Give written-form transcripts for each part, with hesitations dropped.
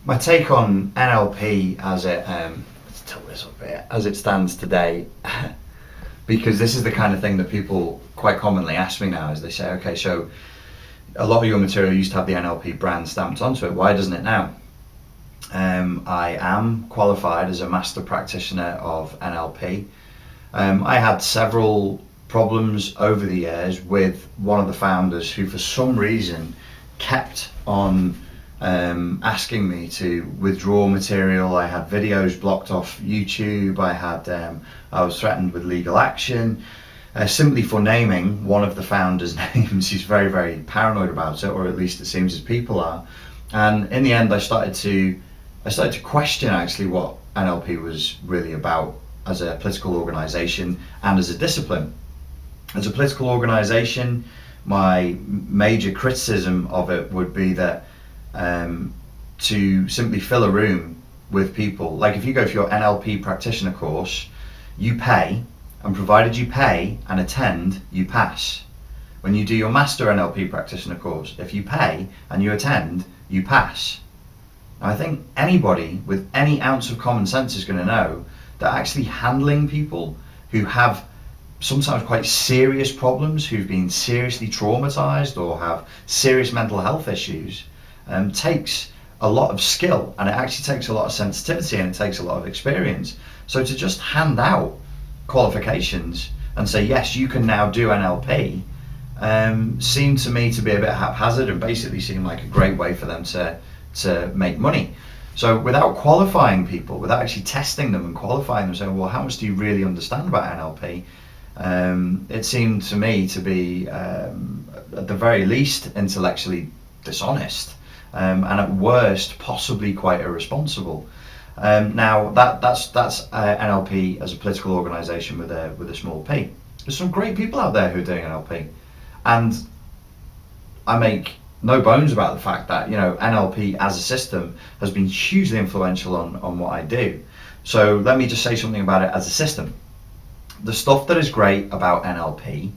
My take on NLP as it let's tilt this up here, as it stands today, because this is the kind of thing that people quite commonly ask me now, is they say, okay, so a lot of your material used to have the NLP brand stamped onto it, why doesn't it now? I am qualified as a master practitioner of NLP. I had several problems over the years with one of the founders who for some reason kept on asking me to withdraw material. I had videos blocked off YouTube. I was threatened with legal action simply for naming one of the founders' names. He's very, very paranoid about it, or at least it seems his people are. And in the end, I started to question actually what NLP was really about as a political organisation and as a discipline. As a political organisation, my major criticism of it would be that to simply fill a room with people, like if you go for your NLP practitioner course, you pay, and provided you pay and attend, you pass. When you do your master NLP practitioner course, if you pay and you attend, you pass. Now, I think anybody with any ounce of common sense is going to know that actually handling people who have sometimes quite serious problems, who've been seriously traumatized or have serious mental health issues, takes a lot of skill, and it actually takes a lot of sensitivity, and it takes a lot of experience. So to just hand out qualifications and say, yes, you can now do NLP, seemed to me to be a bit haphazard and basically seemed like a great way for them to make money. So without qualifying people, without actually testing them and qualifying them, saying, well, how much do you really understand about NLP? It seemed to me to be, at the very least, intellectually dishonest, and at worst, possibly quite irresponsible. Now that's NLP as a political organisation with a small p. There's some great people out there who are doing NLP, and I make no bones about the fact that, you know, NLP as a system has been hugely influential on what I do. So let me just say something about it as a system. The stuff that is great about NLP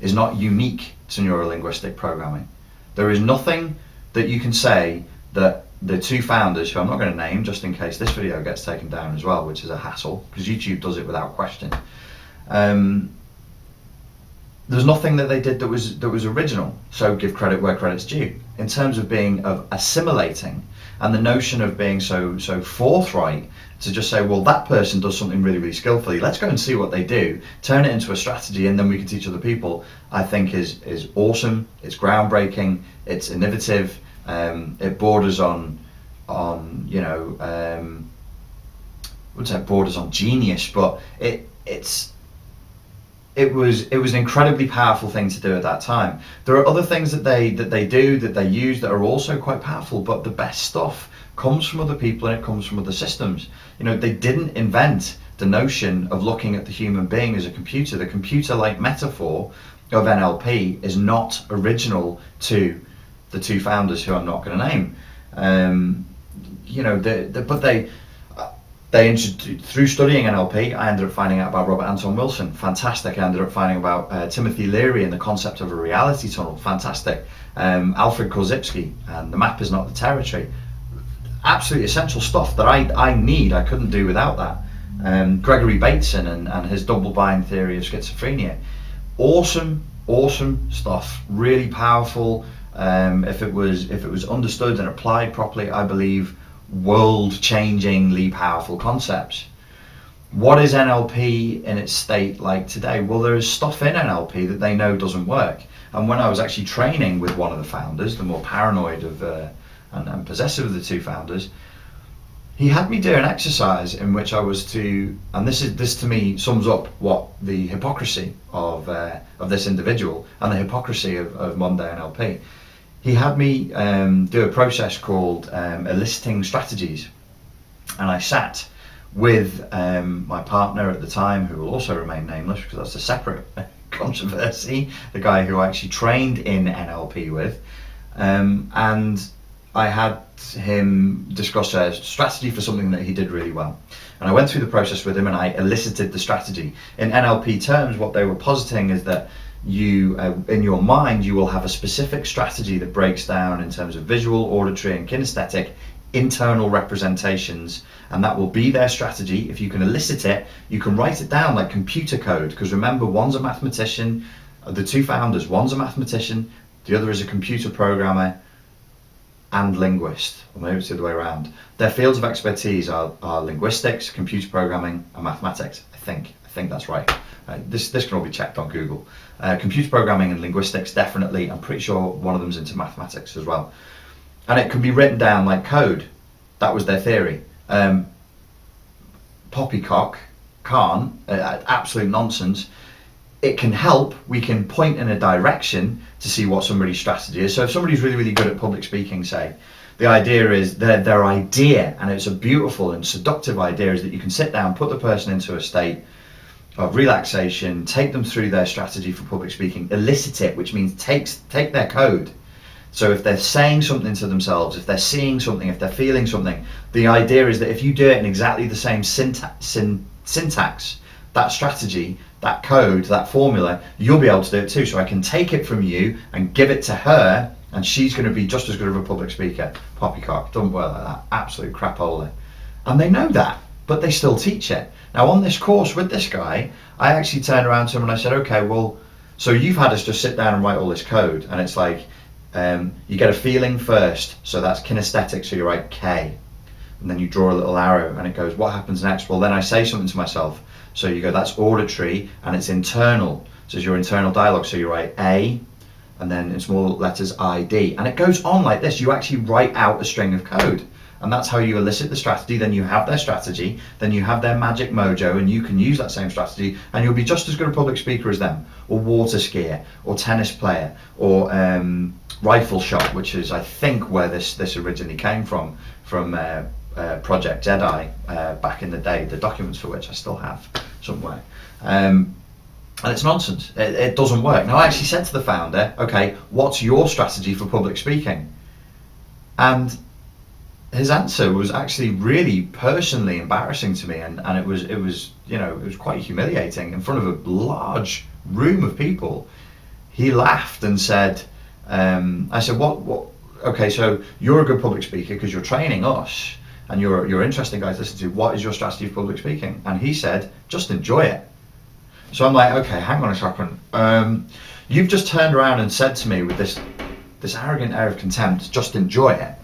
is not unique to neurolinguistic programming. There is nothing that you can say that the two founders, who I'm not going to name just in case this video gets taken down as well, which is a hassle because YouTube does it without question. There's nothing that they did that was original. So give credit where credit's due. In terms of being assimilating, and the notion of being so forthright to just say, well, that person does something really, really skillfully, let's go and see what they do, turn it into a strategy, and then we can teach other people, I think is awesome. It's groundbreaking. It's innovative. It borders on you know, I wouldn't say it borders on genius, but it was an incredibly powerful thing to do at that time. There are other things that they use that are also quite powerful, but the best stuff comes from other people and it comes from other systems. You know, they didn't invent the notion of looking at the human being as a computer. The computer-like metaphor of NLP is not original to the two founders, who I'm not going to name. You know, but they through studying NLP, I ended up finding out about Robert Anton Wilson. Fantastic. I ended up finding about Timothy Leary and the concept of a reality tunnel. Fantastic. Alfred Korzybski and the map is not the territory. Absolutely essential stuff that I need. I couldn't do without that. Gregory Bateson and his double bind theory of schizophrenia. Awesome stuff. Really powerful. If it was understood and applied properly, I believe world-changingly powerful concepts. What is NLP in its state like today? Well, there is stuff in NLP that they know doesn't work. And when I was actually training with one of the founders, the more paranoid of and possessive of the two founders, he had me do an exercise in which I was to, and this to me sums up what the hypocrisy of this individual and the hypocrisy of modern day NLP. He had me do a process called eliciting strategies, and I sat with my partner at the time, who will also remain nameless because that's a separate controversy, the guy who I actually trained in NLP with, and I had him discuss a strategy for something that he did really well. And I went through the process with him and I elicited the strategy. In NLP terms, what they were positing is that you, in your mind, you will have a specific strategy that breaks down in terms of visual, auditory and kinesthetic internal representations, and that will be their strategy. If you can elicit it, you can write it down like computer code, because remember, one's a mathematician, the two founders, one's a mathematician, the other is a computer programmer and linguist, or maybe it's the other way around. Their fields of expertise are linguistics, computer programming, and mathematics. I think that's right. This can all be checked on Google. Computer programming and linguistics, definitely. I'm pretty sure one of them's into mathematics as well. And it can be written down like code. That was their theory. Poppycock can't. Absolute nonsense. It can help. We can point in a direction to see what somebody's strategy is. So if somebody's really, really good at public speaking, say, the idea is their idea, and it's a beautiful and seductive idea, is that you can sit down, put the person into a state of relaxation, take them through their strategy for public speaking, elicit it, which means take their code. So if they're saying something to themselves, if they're seeing something, if they're feeling something, the idea is that if you do it in exactly the same syntax, that strategy, that code, that formula, you'll be able to do it too. So I can take it from you and give it to her, and she's going to be just as good of a public speaker. Poppycock, doesn't work like that. Absolute crapola. And they know that, but they still teach it. Now on this course with this guy, I actually turned around to him and I said, okay, well, so you've had us just sit down and write all this code, and it's like, you get a feeling first, so that's kinesthetic, so you write K, and then you draw a little arrow and it goes, what happens next? Well, then I say something to myself, so you go, that's auditory, and it's internal, so it's your internal dialogue, so you write A, and then in small letters ID, and it goes on like this. You actually write out a string of code, and that's how you elicit the strategy. Then you have their strategy, then you have their magic mojo, and you can use that same strategy, and you'll be just as good a public speaker as them, or water skier, or tennis player, or rifle shot, which is, I think, where this originally came from Project Jedi back in the day, the documents for which I still have somewhere. And it's nonsense. It doesn't work. Now, I actually said to the founder, okay, what's your strategy for public speaking? And his answer was actually really personally embarrassing to me, and it was quite humiliating in front of a large room of people. He laughed and said, I said, what, okay, so you're a good public speaker because you're training us, and you're interesting guys to listen to. What is your strategy for public speaking? And he said, just enjoy it. So I'm like, okay, hang on a second. You've just turned around and said to me with this arrogant air of contempt, just enjoy it.